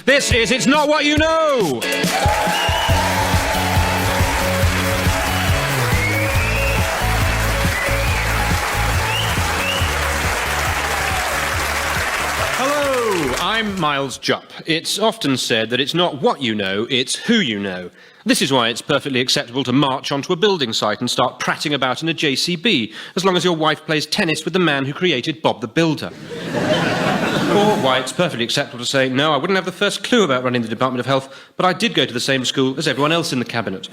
This is It's Not What You Know. Hello, I'm Miles Jupp. It's often said that it's not what you know, it's who you know. This is why it's perfectly acceptable to march onto a building site and start prattling about in a JCB, as long as your wife plays tennis with the man who created Bob the Builder. Or why it's perfectly acceptable to say, no, I wouldn't have the first clue about running the Department of Health, but I did go to the same school as everyone else in the cabinet.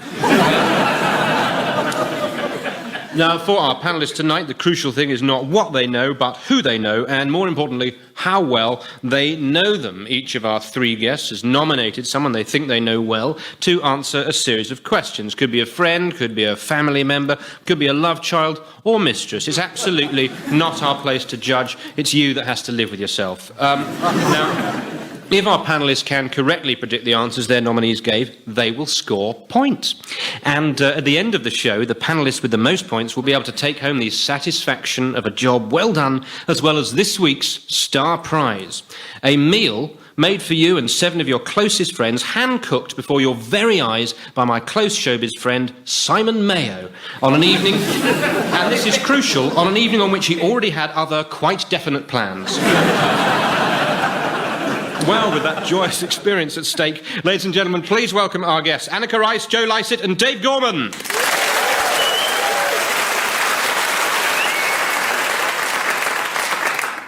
Now, for our panellists tonight, the crucial thing is not what they know, but who they know, and more importantly, how well they know them. Each of our three guests has nominated someone they think they know well to answer a series of questions. Could be a friend, could be a family member, could be a love child or mistress. It's absolutely not our place to judge. It's you that has to live with yourself. Now, if our panellists can correctly predict the answers their nominees gave, they will score points. And at the end of the show, the panellists with the most points will be able to take home the satisfaction of a job well done, as well as this week's star prize. A meal made for you and 7 of your closest friends, hand-cooked before your very eyes by my close showbiz friend, Simon Mayo, on an evening, and this is crucial, on an evening on which he already had other quite definite plans. Well, with that joyous experience at stake, ladies and gentlemen, please welcome our guests, Annika Rice, Joe Lycett and Dave Gorman.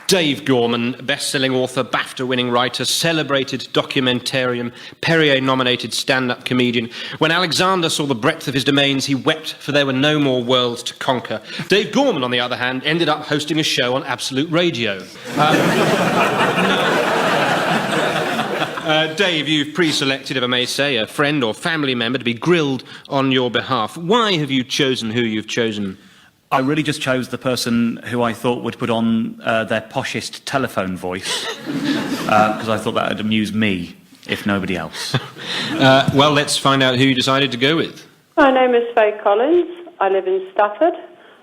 Dave Gorman, best-selling author, BAFTA-winning writer, celebrated documentarian, Perrier-nominated stand-up comedian. When Alexander saw the breadth of his domains, he wept, for there were no more worlds to conquer. Dave Gorman, on the other hand, ended up hosting a show on Absolute Radio. Dave, you've pre-selected, if I may say, a friend or family member to be grilled on your behalf. Why have you chosen who you've chosen? I really just chose the person who I thought would put on their poshest telephone voice, because I thought that would amuse me, if nobody else. Well, let's find out who you decided to go with. My name is Faye Collins. I live in Stafford.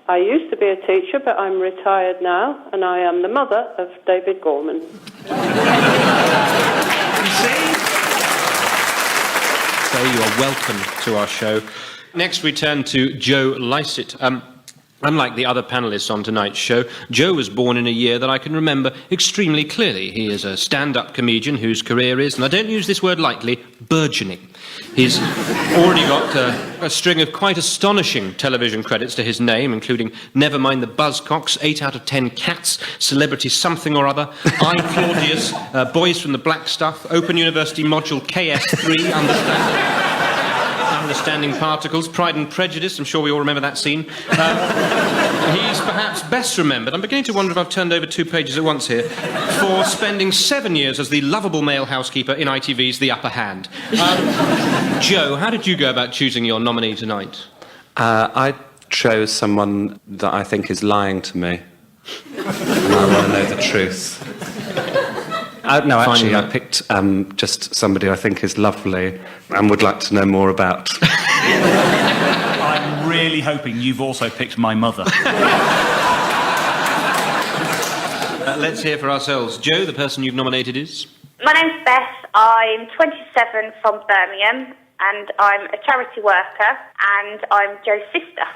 I used to be a teacher, but I'm retired now, and I am the mother of David Gorman. So you are welcome to our show. Next we turn to Joe Lycett. Unlike the other panellists on tonight's show, Joe was born in a year that I can remember extremely clearly. He is a stand-up comedian whose career is, and I don't use this word lightly, burgeoning. He's already got a string of quite astonishing television credits to his name, including Never Mind the Buzzcocks, 8 out of 10 Cats, Celebrity Something or Other, I, Claudius, Boys from the Black Stuff, Open University Module KS3, Understanding Particles, Pride and Prejudice, I'm sure we all remember that scene. He's perhaps best remembered, I'm beginning to wonder if I've turned over 2 pages at once here, for spending 7 years as the lovable male housekeeper in ITV's The Upper Hand. Joe, how did you go about choosing your nominee tonight? I chose someone that I think is lying to me. And I want to know the truth. No, actually, I picked just somebody I think is lovely and would like to know more about. I'm really hoping you've also picked my mother. Let's hear for ourselves. Joe, the person you've nominated is? My name's Beth. I'm 27 from Birmingham, and I'm a charity worker, and I'm Joe's sister.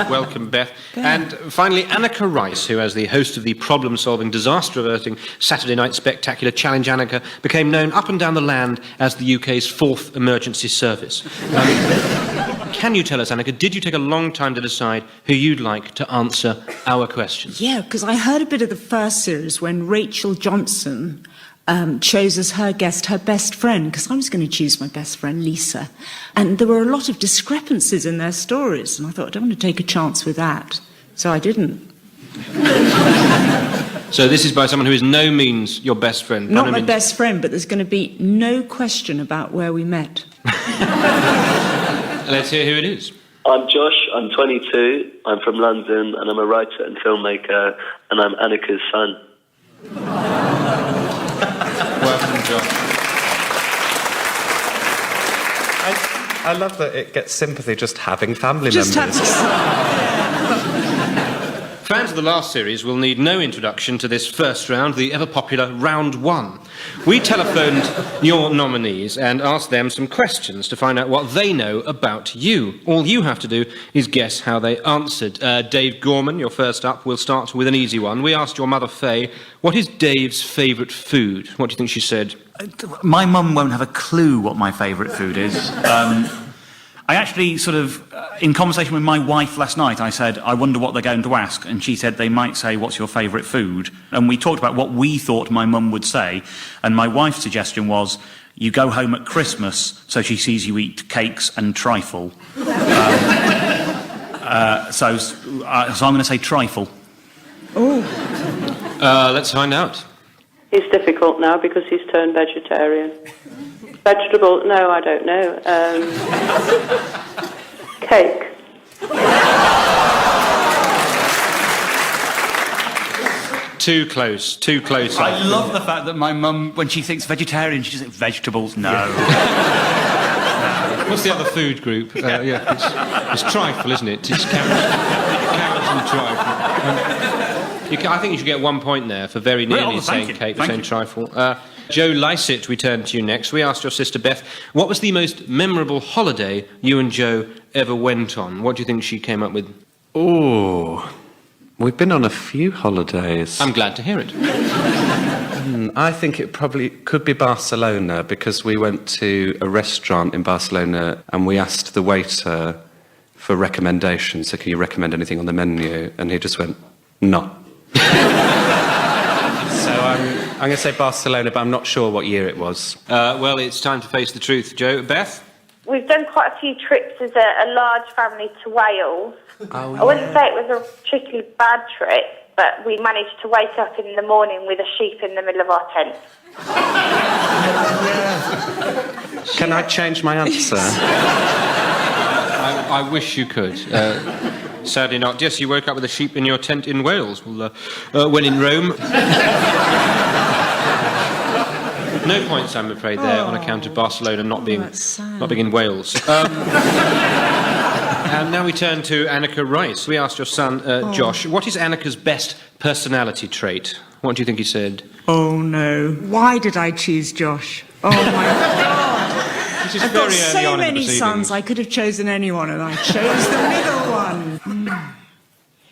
Welcome, Beth. And finally, Annika Rice, who, as the host of the problem-solving, disaster-averting Saturday Night Spectacular Challenge Annika, became known up and down the land as the UK's 4th emergency service. Can you tell us, Annika, did you take a long time to decide who you'd like to answer our questions? Yeah, because I heard a bit of the first series when Rachel Johnson chose as her guest her best friend, because I was going to choose my best friend, Lisa. And there were a lot of discrepancies in their stories, and I thought, I don't want to take a chance with that. So I didn't. So this is by someone who is no means your best friend? Not my best friend, but there's going to be no question about where we met. Let's hear who it is. I'm Josh, I'm 22, I'm from London, and I'm a writer and filmmaker, and I'm Annika's son. Welcome, Josh. I love that it gets sympathy just having family Just members. Fans of the last series will need no introduction to this first round, the ever-popular Round 1. We telephoned your nominees and asked them some questions to find out what they know about you. All you have to do is guess how they answered. Dave Gorman, you're first up. We'll start with an easy one. We asked your mother, Faye, what is Dave's favourite food? What do you think she said? My mum won't have a clue what my favourite food is. I actually in conversation with my wife last night, I said, I wonder what they're going to ask. And she said, they might say, what's your favourite food? And we talked about what we thought my mum would say. And my wife's suggestion was, you go home at Christmas so she sees you eat cakes and trifle. So I'm going to say trifle. Oh. Let's find out. It's difficult now because he's turned vegetarian. Vegetable? No, I don't know. Cake. Too close. I love the fact that my mum, when she thinks vegetarian, she just thinks vegetables. No. What's the other food group? It's trifle, isn't it? It's carrots and trifle. I think you should get 1 point there for very nearly saying cake, for saying trifle. Joe Lycett, we turn to you next. We asked your sister Beth, what was the most memorable holiday you and Joe ever went on? What do you think she came up with? Oh, we've been on a few holidays. I'm glad to hear it. I think it probably could be Barcelona, because we went to a restaurant in Barcelona and we asked the waiter for recommendations. So can you recommend anything on the menu? And he just went, no. So I'm going to say Barcelona, but I'm not sure what year it was. Well, it's time to face the truth. Joe, Beth? We've done quite a few trips as a large family to Wales. Oh, I wouldn't say it was a particularly bad trip, but we managed to wake up in the morning with a sheep in the middle of our tent. Can I change my answer? I wish you could. Sadly not. Yes, you woke up with a sheep in your tent in Wales. Well, when in Rome. No points, I'm afraid, there on account of Barcelona not being in Wales. And now we turn to Annika Rice. We asked your son, Josh, what is Annika's best personality trait? What do you think he said? Oh, no. Why did I choose Josh? Oh, my God. I've got so many sons, I could have chosen anyone, and I chose the middle one.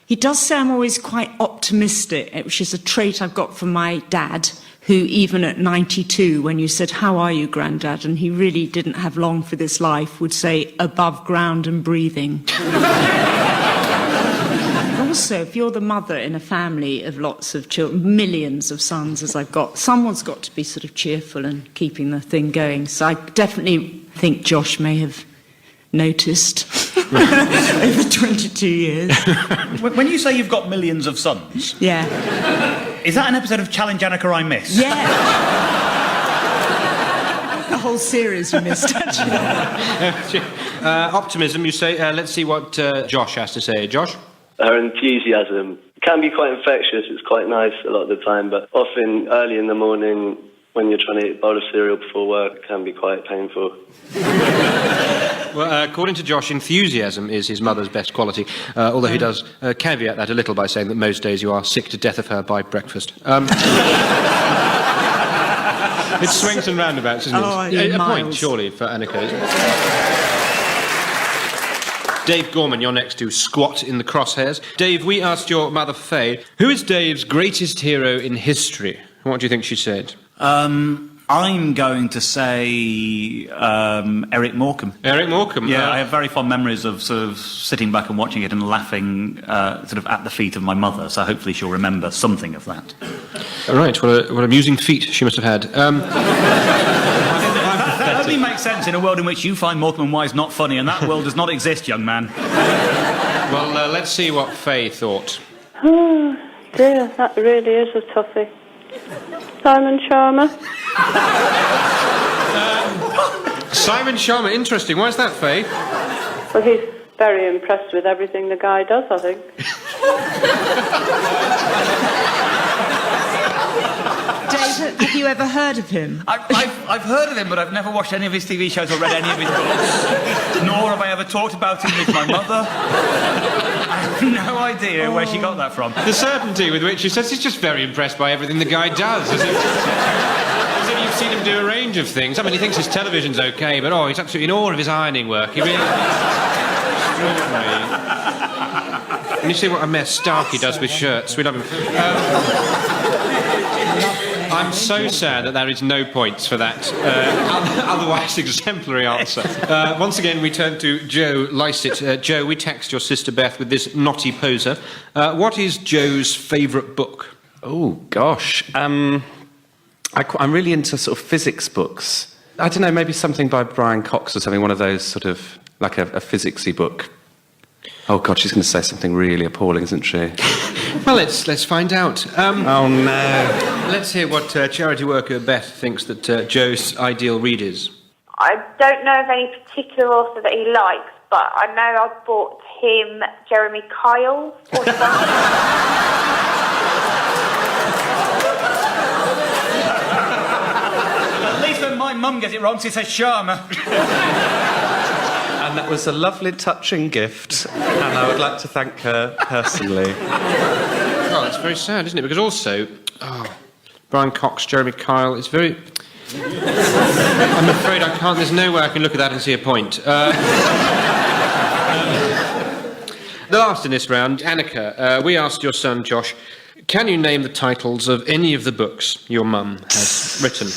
He does say I'm always quite optimistic, which is a trait I've got from my dad, who even at 92, when you said, how are you, Grandad? And he really didn't have long for this life, would say, above ground and breathing. Also, if you're the mother in a family of lots of children, millions of sons as I've got, someone's got to be sort of cheerful and keeping the thing going. So I definitely think Josh may have noticed over 22 years. When you say you've got millions of sons... Yeah. Is that an episode of Challenge Annika I missed? Yeah. The whole series you missed, actually. Optimism, you say. Let's see what Josh has to say. Josh? Her enthusiasm can be quite infectious. It's quite nice a lot of the time, but often early in the morning when you're trying to eat a bowl of cereal before work, it can be quite painful. Well, according to Josh, enthusiasm is his mother's best quality, although he does caveat that a little by saying that most days you are sick to death of her by breakfast. It swings and roundabouts, isn't it? A point, surely, for Annika, isn't it? Dave Gorman, you're next to squat in the crosshairs. Dave, we asked your mother, Faye, who is Dave's greatest hero in history? What do you think she said? I'm going to say Eric Morecambe. Eric Morecambe? Yeah, I have very fond memories of sort of sitting back and watching it and laughing sort of at the feet of my mother, so hopefully she'll remember something of that. All right, what amusing feet she must have had. That only makes sense in a world in which you find Morecambe and Wise not funny, and that world does not exist, young man. Well, let's see what Faye thought. Oh, dear, that really is a toughie. Simon Sharma. Simon Sharma, interesting. Why is that, Faye? Well, he's very impressed with everything the guy does, I think. Dave, Have you ever heard of him? I've heard of him, but I've never watched any of his TV shows or read any of his books. Nor have I ever talked about him with my mother. I have no idea where she got that from. The certainty with which he says he's just very impressed by everything the guy does. As if you've seen him do a range of things. I mean, he thinks his television's okay, but he's absolutely in awe of his ironing work. He really... And you see what a mess Starkey does with shirts. We love him. I'm so sad that there is no points for that otherwise exemplary answer. Once again, we turn to Joe Lycett. Joe, we text your sister Beth with this knotty poser. What is Joe's favourite book? Oh, gosh. I'm really into sort of physics books. I don't know, maybe something by Brian Cox or something, one of those sort of, like a physicsy book. Oh, God, she's going to say something really appalling, isn't she? Well, let's find out. Oh, no. Let's hear what charity worker Beth thinks that Joe's ideal read is. I don't know of any particular author that he likes, but I know I bought him Jeremy Kyle or something. At least when my mum gets it wrong, she says Sharma. And that was a lovely, touching gift, and I would like to thank her personally. Oh, that's very sad, isn't it? Because also, Brian Cox, Jeremy Kyle, it's very... I'm afraid I can't... There's no way I can look at that and see a point. The last in this round, Annika, we asked your son, Josh, can you name the titles of any of the books your mum has written?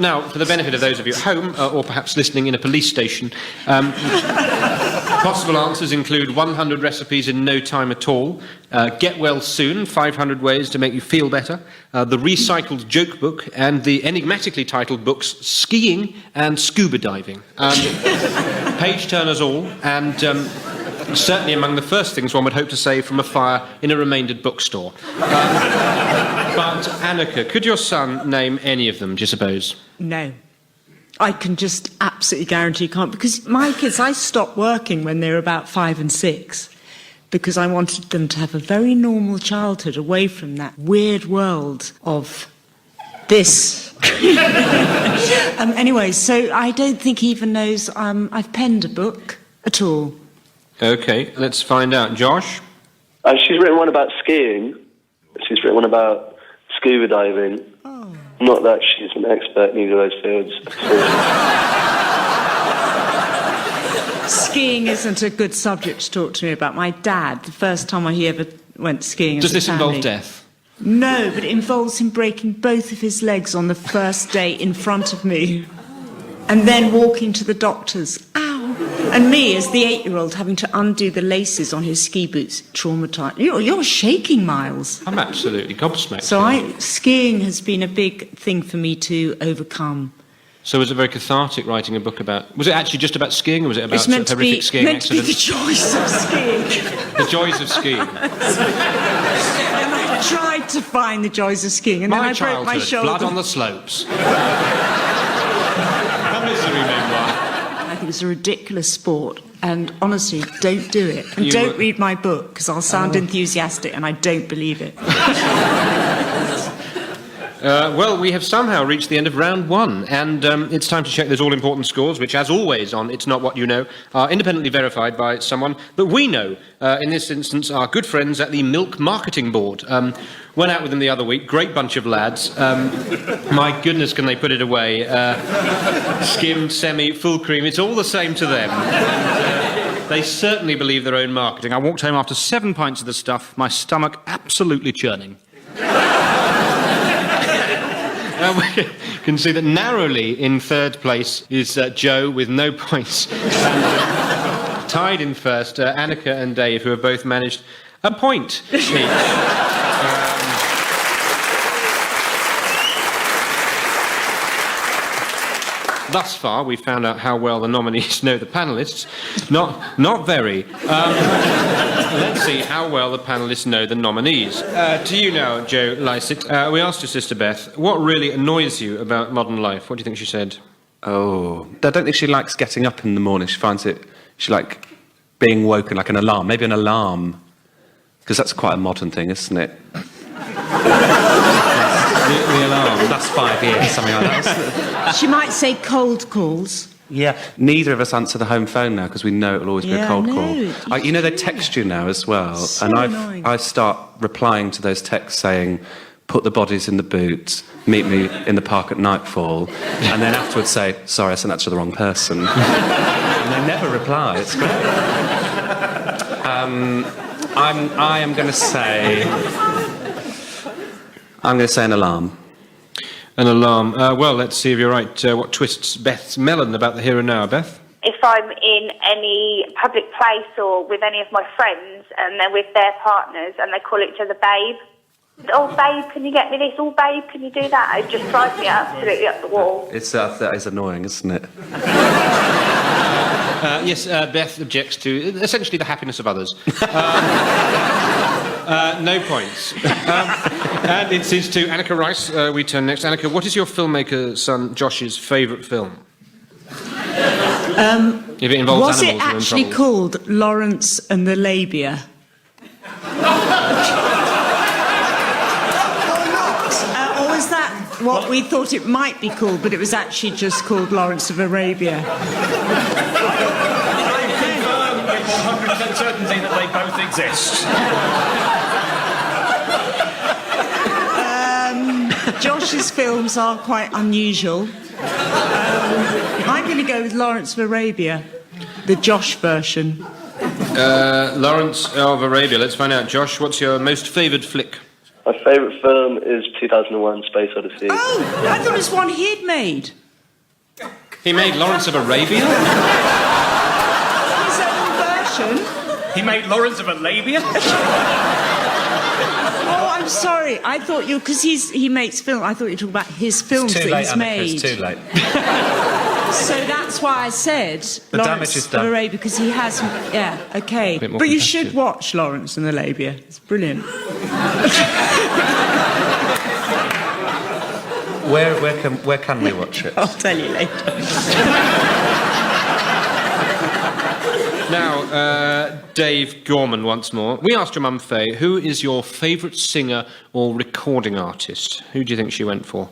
Now, for the benefit of those of you at home, or perhaps listening in a police station, possible answers include 100 recipes in no time at all, Get Well Soon, 500 ways to make you feel better, the recycled joke book, and the enigmatically titled books Skiing and Scuba Diving. Page turners all, and... certainly among the first things one would hope to save from a fire in a remaindered bookstore. But, Annika, could your son name any of them, do you suppose? No. I can just absolutely guarantee you can't, because my kids, I stopped working when they were about 5 and 6, because I wanted them to have a very normal childhood away from that weird world of this. Anyway, so I don't think he even knows I've penned a book at all. OK, let's find out. Josh? She's written one about skiing. She's written one about scuba diving. Oh. Not that she's an expert in either of those fields. Skiing isn't a good subject to talk to me about. My dad, the first time he ever went skiing... Does this involve death? No, but it involves him breaking both of his legs on the first day in front of me. And then walking to the doctors. Ow! And me, as the 8-year-old, having to undo the laces on his ski boots. Traumatised. You're shaking, Miles. I'm absolutely gobsmacked. So skiing has been a big thing for me to overcome. So was it very cathartic writing a book about... Was it actually just about skiing, or was it about It's meant to horrific be, skiing meant to be accidents? the joys of skiing. The joys of skiing. And I tried to find the joys of skiing, and then I broke my shoulder. Blood on the slopes. A misery memoir. I think it's a ridiculous sport, and honestly, don't do it. And don't read my book, because I'll sound enthusiastic, and I don't believe it. Well, we have somehow reached the end of round 1, and it's time to check those all-important scores, which, as always on It's Not What You Know, are independently verified by someone that we know. In this instance, our good friends at the Milk Marketing Board. Went out with them the other week, great bunch of lads. My goodness, can they put it away. Skimmed, semi, full cream, it's all the same to them. They certainly believe their own marketing. I walked home after 7 pints of the stuff, my stomach absolutely churning. We can see that narrowly in third place is Joe with no points. Tied in first, Annika and Dave, who have both managed a point each. Thus far, we've found out how well the nominees know the panellists. Not very. Let's see how well the panellists know the nominees. To you now, Joe Lycett. We asked your sister Beth, what really annoys you about modern life? What do you think she said? Oh, I don't think she likes getting up in the morning. She finds it... She like being woken, like an alarm. Maybe an alarm. Because that's quite a modern thing, isn't it? The alarm. That's 5 years, something like that. She might say cold calls. Yeah. Neither of us answer the home phone now because we know it'll always be Yeah, a cold I call. know. You know, they text you now as well. So and annoying. I start replying to those texts saying, put the bodies in the boot, meet me in the park at nightfall, and then afterwards say, sorry, I sent that to the wrong person. And they never reply. It's great. I am going to say... I'm going to say an alarm. An alarm. Well, let's see if you're right. What twists Beth's melon about the here and now, Beth? If I'm in any public place or with any of my friends and they're with their partners and they call each other babe, oh, babe, can you get me this? Oh, babe, can you do that? It just drives me absolutely up the wall. That is annoying, isn't it? Yes, Beth objects to essentially the happiness of others. No points. And it is to Annika Rice we turn next. Annika, what is your filmmaker son Josh's favourite film? If it involves Was it animals, you're in actually trouble. called Lawrence and the Labia? Or was that what we thought it might be called, but it was actually just called Lawrence of Arabia? I confirm with 100% certainty that they both exist. Josh's films are quite unusual. I'm going to go with Lawrence of Arabia, the Josh version. Lawrence of Arabia. Let's find out. Josh, what's your most favoured flick? My favourite film is 2001: Space Odyssey. Oh, I thought it was one he'd made. He made Lawrence of Arabia? His own version. He made Lawrence of Arabia? Oh, I'm sorry. I thought you because he makes film. I thought you were talking about his films that he's made. It's too late. So that's why I said damage Lawrence is of done. Arabia because he has. Yeah, okay. Bit more But you competitive. should watch Lawrence and the Labia. It's brilliant. Where can we watch it? I'll tell you later. Now, Dave Gorman once more. We asked your mum, Faye, who is your favourite singer or recording artist? Who do you think she went for?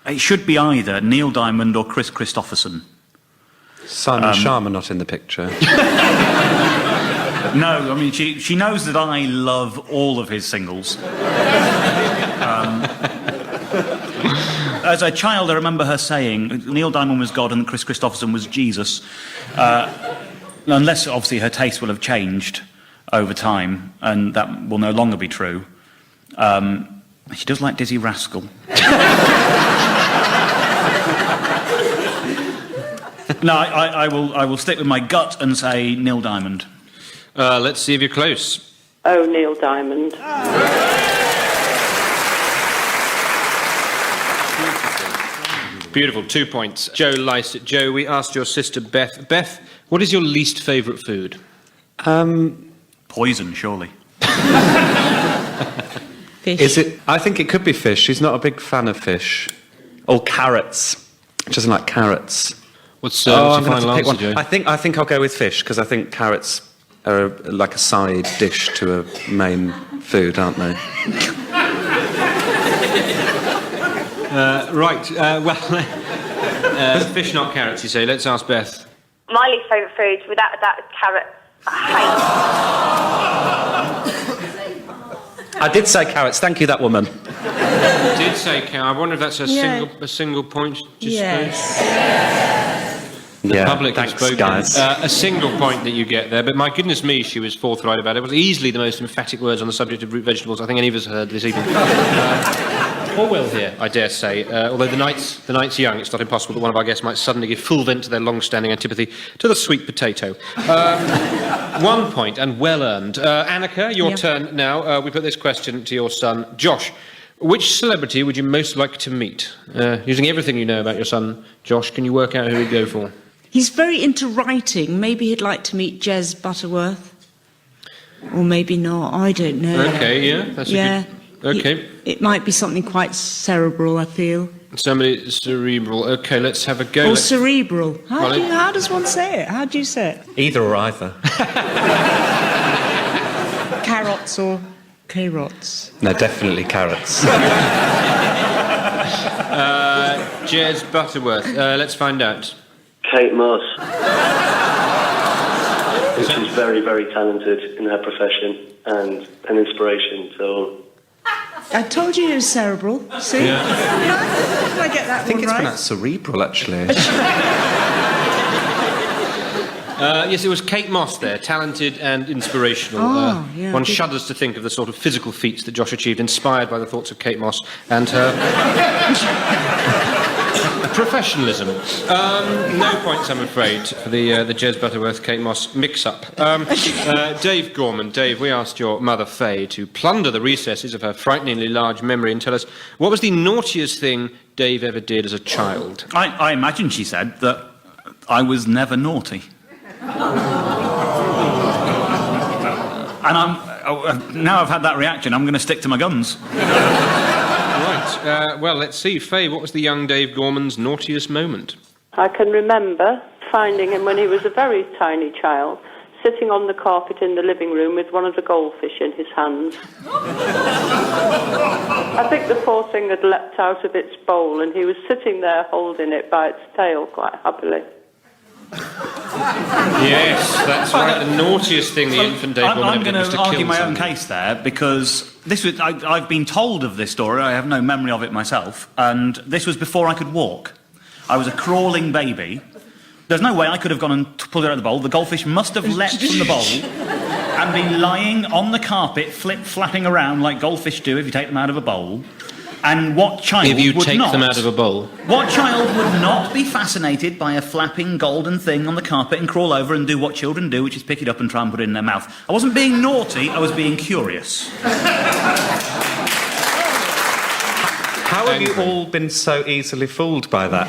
It should be either Neil Diamond or Chris Christopherson. Simon Sharma not in the picture. No, I mean, she knows that I love all of his singles. As a child, I remember her saying Neil Diamond was God and Chris Christopherson was Jesus. Unless, obviously, her taste will have changed over time, and that will no longer be true. She does like Dizzy Rascal. No, I will stick with my gut and say Neil Diamond. Let's see if you're close. Oh, Neil Diamond. Beautiful, 2 points. Joe Lysett. Joe, we asked your sister Beth. Beth, what is your least favourite food? Poison, surely. Fish. Is it? I think it could be fish. She's not a big fan of fish. Or carrots. She doesn't like carrots. What's I'm your gonna have final to pick answer, one. Joe? I think I'll go with fish because I think carrots are like a side dish to a main food, aren't they? Fish, not carrots, you say. Let's ask Beth. My least favourite food, without a doubt, is carrots. I did say carrots. Thank you, that woman. Did say carrot. I wonder if that's a single point. Just Yes. Yeah, public has thanks, spoken. guys. A single point that you get there, but my goodness me, she was forthright about it. It was easily the most emphatic words on the subject of root vegetables I think any of us heard this evening. Or will hear, I dare say. Although the night's young, it's not impossible that one of our guests might suddenly give full vent to their long-standing antipathy to the sweet potato. 1 point, and well earned. Annika, your turn now. We put this question to your son, Josh. Which celebrity would you most like to meet? Using everything you know about your son, Josh, can you work out who he'd go for? He's very into writing. Maybe he'd like to meet Jez Butterworth. Or maybe not. I don't know. Okay, yeah. That's a good... Okay. It might be something quite cerebral, I feel. Somebody cerebral. Okay, let's have a go. Or cerebral. Well, How does one say it? How do you say it? Either or either. Carrots or carrots? No, definitely carrots. Jez Butterworth. Let's find out. Kate Moss. She's very, very talented in her profession and an inspiration to all. I told you it was cerebral. See? Yeah. Did I get that I think one it's right? pronounced cerebral, actually. Yes, it was Kate Moss there, talented and inspirational. Yeah, one shudders to think of the sort of physical feats that Josh achieved, inspired by the thoughts of Kate Moss and her professionalism. No points, I'm afraid, for the Jez Butterworth Kate Moss mix-up. Dave Gorman. Dave, we asked your mother, Faye, to plunder the recesses of her frighteningly large memory and tell us what was the naughtiest thing Dave ever did as a child. I imagine she said that I was never naughty. And now I've had that reaction, I'm going to stick to my guns. Right. Well, let's see. Faye, what was the young Dave Gorman's naughtiest moment? I can remember finding him when he was a very tiny child, sitting on the carpet in the living room with one of the goldfish in his hands. I think the poor thing had leapt out of its bowl and he was sitting there holding it by its tail quite happily. Yes, that's right. The naughtiest thing the infant Dave Gorman I'm ever did going was to to argue kill my own somebody. case there, because I've been told of this story, I have no memory of it myself, and this was before I could walk. I was a crawling baby. There's no way I could have gone and pulled it out of the bowl. The goldfish must have leapt from the bowl and been lying on the carpet, flip-flapping around like goldfish do if you take them out of a bowl. And what child If you would take not? them out of a bowl. What child would not be fascinated by a flapping golden thing on the carpet and crawl over and do what children do, which is pick it up and try and put it in their mouth? I wasn't being naughty, I was being curious. How have you all been so easily fooled by that?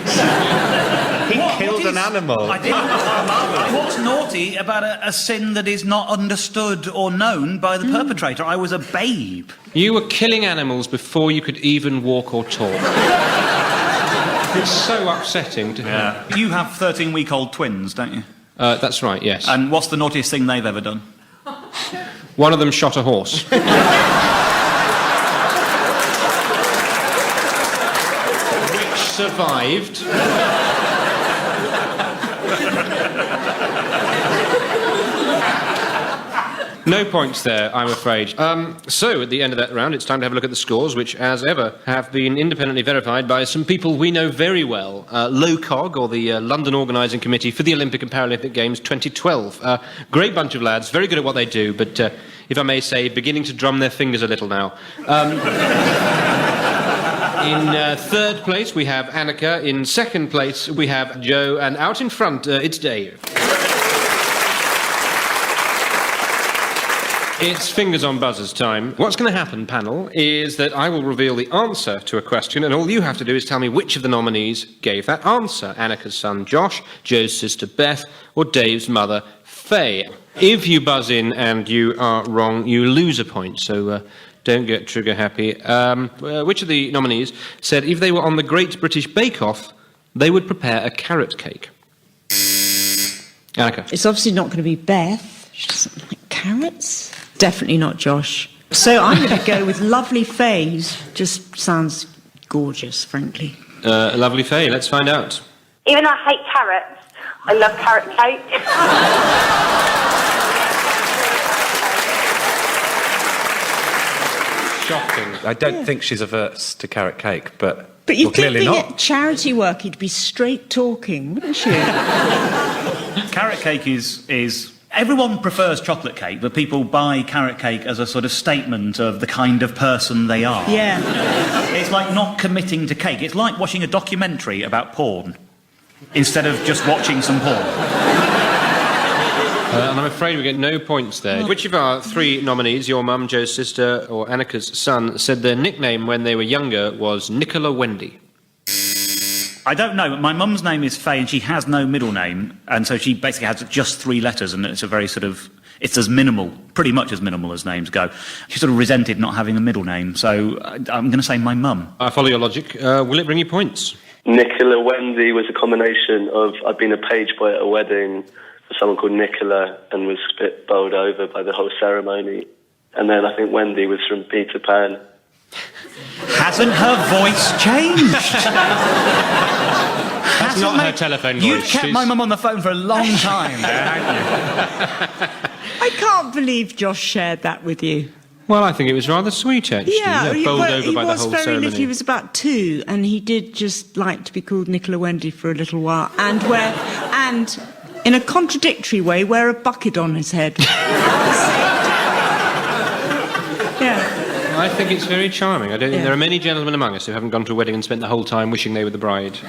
He killed an animal. I didn't. What's naughty about a sin that is not understood or known by the perpetrator? I was a babe. You were killing animals before you could even walk or talk. It's so upsetting to hear. You have 13-week-old twins, don't you? That's right, yes. And what's the naughtiest thing they've ever done? One of them shot a horse. Which survived. No points there, I'm afraid. So, at the end of that round, it's time to have a look at the scores, which, as ever, have been independently verified by some people we know very well. LOCOG, or the London Organising Committee for the Olympic and Paralympic Games 2012. Great bunch of lads, very good at what they do, but, if I may say, beginning to drum their fingers a little now. In third place, we have Annika. In second place, we have Joe. And out in front, it's Dave. It's fingers on buzzers time. What's going to happen, panel, is that I will reveal the answer to a question, and all you have to do is tell me which of the nominees gave that answer. Annika's son, Josh, Joe's sister, Beth, or Dave's mother, Faye. If you buzz in and you are wrong, you lose a point, so don't get trigger happy. Which of the nominees said if they were on the Great British Bake Off, they would prepare a carrot cake? Annika. It's obviously not going to be Beth. She doesn't like carrots. Definitely not Josh. So I'm going to go with lovely Faye. Just sounds gorgeous, frankly. Lovely Faye, let's find out. Even though I hate carrots, I love carrot cake. Shocking. I don't think she's averse to carrot cake, but But you'd well, clearly think not. at charity work you'd be straight talking, wouldn't you? Carrot cake is... Everyone prefers chocolate cake, but people buy carrot cake as a sort of statement of the kind of person they are. Yeah. It's like not committing to cake. It's like watching a documentary about porn instead of just watching some porn. And I'm afraid we get no points there. Which of our three nominees, your mum, Joe's sister, or Annika's son, said their nickname when they were younger was Nicola Wendy? I don't know, but my mum's name is Faye and she has no middle name, and so she basically has just 3 letters, and it's a very sort of... It's as minimal, pretty much as minimal as names go. She sort of resented not having a middle name, so I'm going to say my mum. I follow your logic. Will it bring you points? Nicola Wendy was a combination of I'd been a page boy at a wedding for someone called Nicola and was a bit bowled over by the whole ceremony. And then I think Wendy was from Peter Pan. Hasn't her voice changed? That's not her telephone voice. You've kept my mum on the phone for a long time, haven't you? I can't believe Josh shared that with you. Well, I think it was rather sweet, actually. Yeah, bowled over he by the was whole very ceremony. little. He was about 2, and he did just like to be called Nicola Wendy for a little while, and in a contradictory way, wear a bucket on his head. Yeah. I think it's very charming. I don't think there are many gentlemen among us who haven't gone to a wedding and spent the whole time wishing they were the bride. She's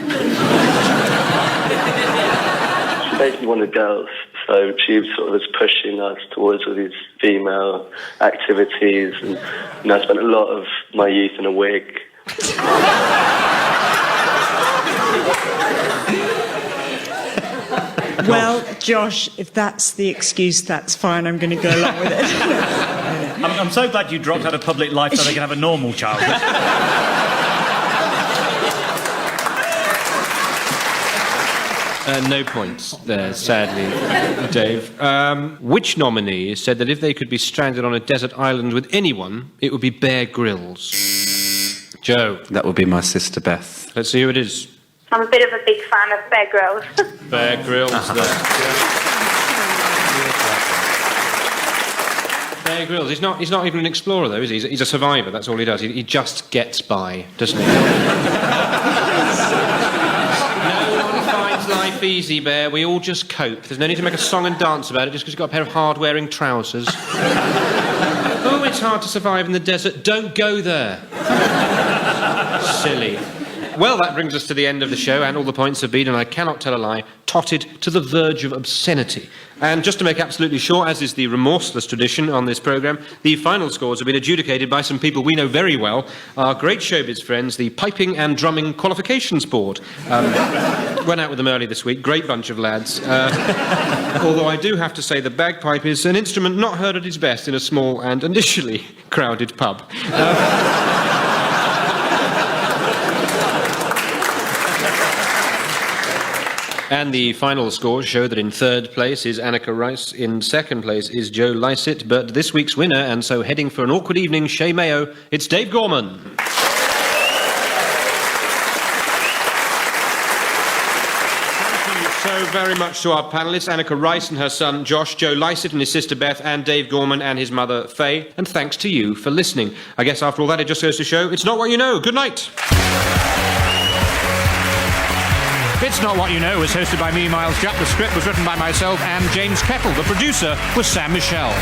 basically one of the girls, so she sort of was pushing us towards all these female activities, and I spent a lot of my youth in a wig. Well, Josh, if that's the excuse, that's fine. I'm going to go along with it. I'm so glad you dropped out of public life so they can have a normal childhood. No points there, sadly, Dave. Which nominee said that if they could be stranded on a desert island with anyone, it would be Bear Grylls? Joe. That would be my sister Beth. Let's see who it is. I'm a bit of a big fan of Bear Grylls. Bear Grylls. Bear Grylls. He's not even an explorer, though, is he? He's a survivor. That's all he does. He just gets by, doesn't he? Life easy, Bear. We all just cope. There's no need to make a song and dance about it just because you've got a pair of hard-wearing trousers. Oh, it's hard to survive in the desert. Don't go there. Silly. Well, that brings us to the end of the show, and all the points have been, and I cannot tell a lie, totted to the verge of obscenity. And just to make absolutely sure, as is the remorseless tradition on this programme, the final scores have been adjudicated by some people we know very well, our great showbiz friends, the Piping and Drumming Qualifications Board. Went out with them early this week, great bunch of lads. Although I do have to say the bagpipe is an instrument not heard at its best in a small and initially crowded pub. And the final scores show that in third place is Annika Rice, in second place is Joe Lycett, but this week's winner, and so heading for an awkward evening, Shea Mayo, it's Dave Gorman. Thank you so very much to our panellists, Annika Rice and her son Josh, Joe Lycett and his sister Beth, and Dave Gorman and his mother Faye, and thanks to you for listening. I guess after all that, it just goes to show, it's not what you know. Good night. It's Not What You Know was hosted by me, Miles Jupp. The script was written by myself and James Kettle. The producer was Sam Michelle.